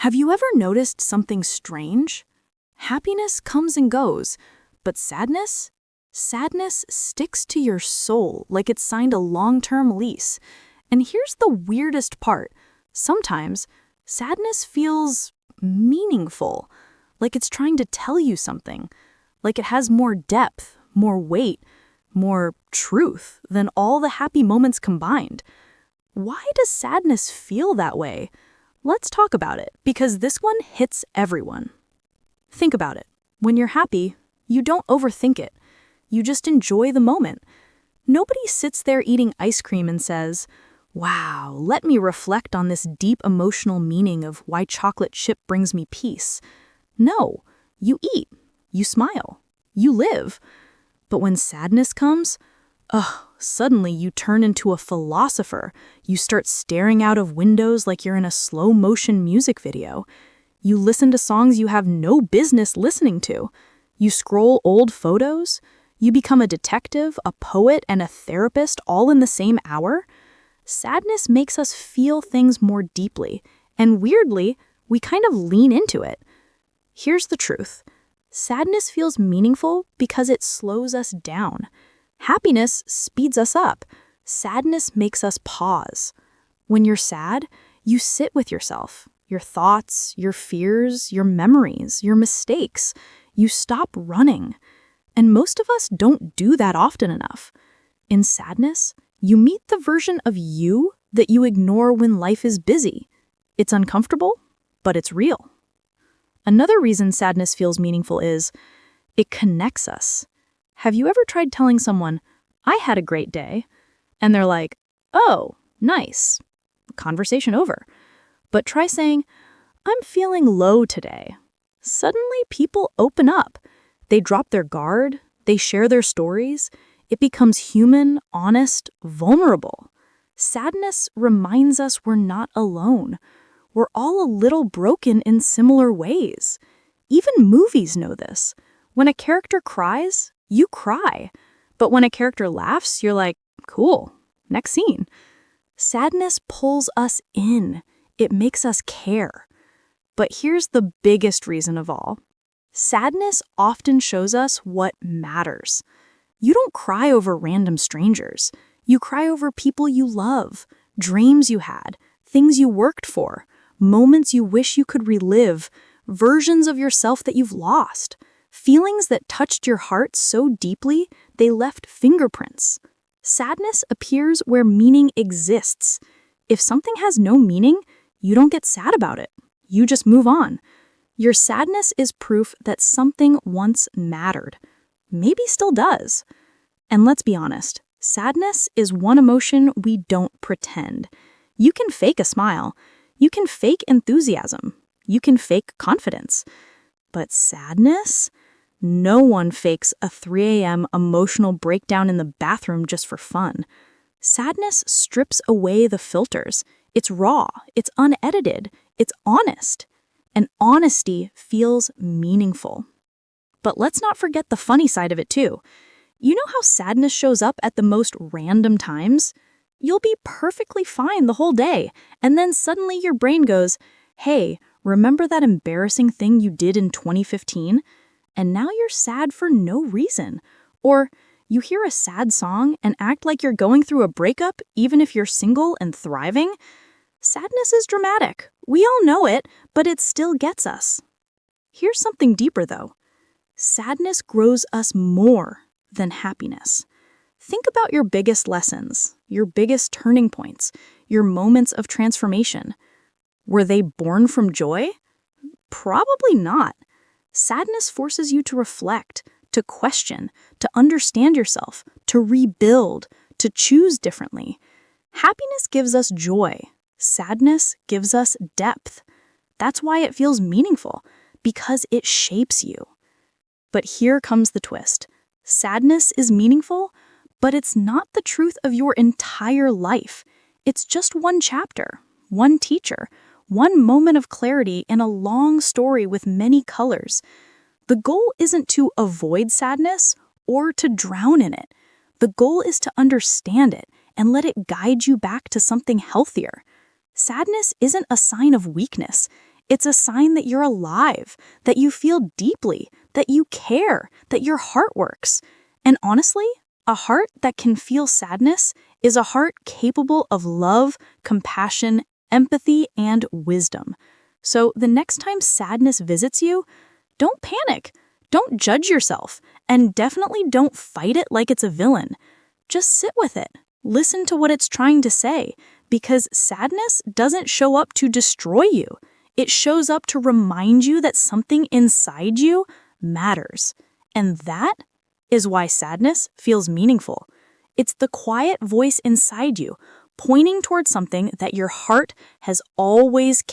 Have you ever noticed something strange? Happiness comes and goes, but sadness? Sadness sticks to your soul like it's signed a long-term lease. And here's the weirdest part. Sometimes, sadness feels meaningful, like it's trying to tell you something, like it has more depth, more weight, more truth than all the happy moments combined. Why does sadness feel that way? Let's talk about it, because this one hits everyone. Think about it. When you're happy, you don't overthink it. You just enjoy the moment. Nobody sits there eating ice cream and says, "Wow, let me reflect on this deep emotional meaning of why chocolate chip brings me peace." No, you eat, you smile, you live. But when sadness comes, suddenly you turn into a philosopher. You start staring out of windows like you're in a slow-motion music video. You listen to songs you have no business listening to. You scroll old photos. You become a detective, a poet, and a therapist all in the same hour. Sadness makes us feel things more deeply, and weirdly, we kind of lean into it. Here's the truth. Sadness feels meaningful because it slows us down. Happiness speeds us up. Sadness makes us pause. When you're sad, you sit with yourself, your thoughts, your fears, your memories, your mistakes. You stop running. And most of us don't do that often enough. In sadness, you meet the version of you that you ignore when life is busy. It's uncomfortable, but it's real. Another reason sadness feels meaningful is it connects us. Have you ever tried telling someone, "I had a great day," and they're like, "Oh, nice." Conversation over. But try saying, "I'm feeling low today." Suddenly people open up. They drop their guard. They share their stories. It becomes human, honest, vulnerable. Sadness reminds us we're not alone. We're all a little broken in similar ways. Even movies know this. When a character cries, you cry. But when a character laughs, you're like, cool, next scene. Sadness pulls us in. It makes us care. But here's the biggest reason of all. Sadness often shows us what matters. You don't cry over random strangers. You cry over people you love, dreams you had, things you worked for, moments you wish you could relive, versions of yourself that you've lost, feelings that touched your heart so deeply they left fingerprints. Sadness appears where meaning exists. If something has no meaning, you don't get sad about it. You just move on. Your sadness is proof that something once mattered. Maybe still does. And let's be honest, sadness is one emotion we don't pretend. You can fake a smile. You can fake enthusiasm. You can fake confidence. But sadness? No one fakes a 3 a.m. emotional breakdown in the bathroom just for fun. Sadness strips away the filters. It's raw. It's unedited. It's honest. And honesty feels meaningful. But let's not forget the funny side of it too. You know how sadness shows up at the most random times? You'll be perfectly fine the whole day, and then suddenly your brain goes, "Hey, remember that embarrassing thing you did in 2015? And now you're sad for no reason." Or you hear a sad song and act like you're going through a breakup even if you're single and thriving. Sadness is dramatic. We all know it, but it still gets us. Here's something deeper though. Sadness grows us more than happiness. Think about your biggest lessons, your biggest turning points, your moments of transformation. Were they born from joy? Probably not. Sadness forces you to reflect, to question, to understand yourself, to rebuild, to choose differently. Happiness gives us joy. Sadness gives us depth. That's why it feels meaningful, because it shapes you. But here comes the twist. Sadness is meaningful, but it's not the truth of your entire life. It's just one chapter, one teacher, one moment of clarity in a long story with many colors. The goal isn't to avoid sadness or to drown in it. The goal is to understand it and let it guide you back to something healthier. Sadness isn't a sign of weakness. It's a sign that you're alive, that you feel deeply, that you care, that your heart works. And honestly, a heart that can feel sadness is a heart capable of love, compassion, empathy, and wisdom. So the next time sadness visits you, don't panic, don't judge yourself, and definitely don't fight it like it's a villain. Just sit with it. Listen to what it's trying to say, because sadness doesn't show up to destroy you. It shows up to remind you that something inside you matters. And that is why sadness feels meaningful. It's the quiet voice inside you, pointing towards something that your heart has always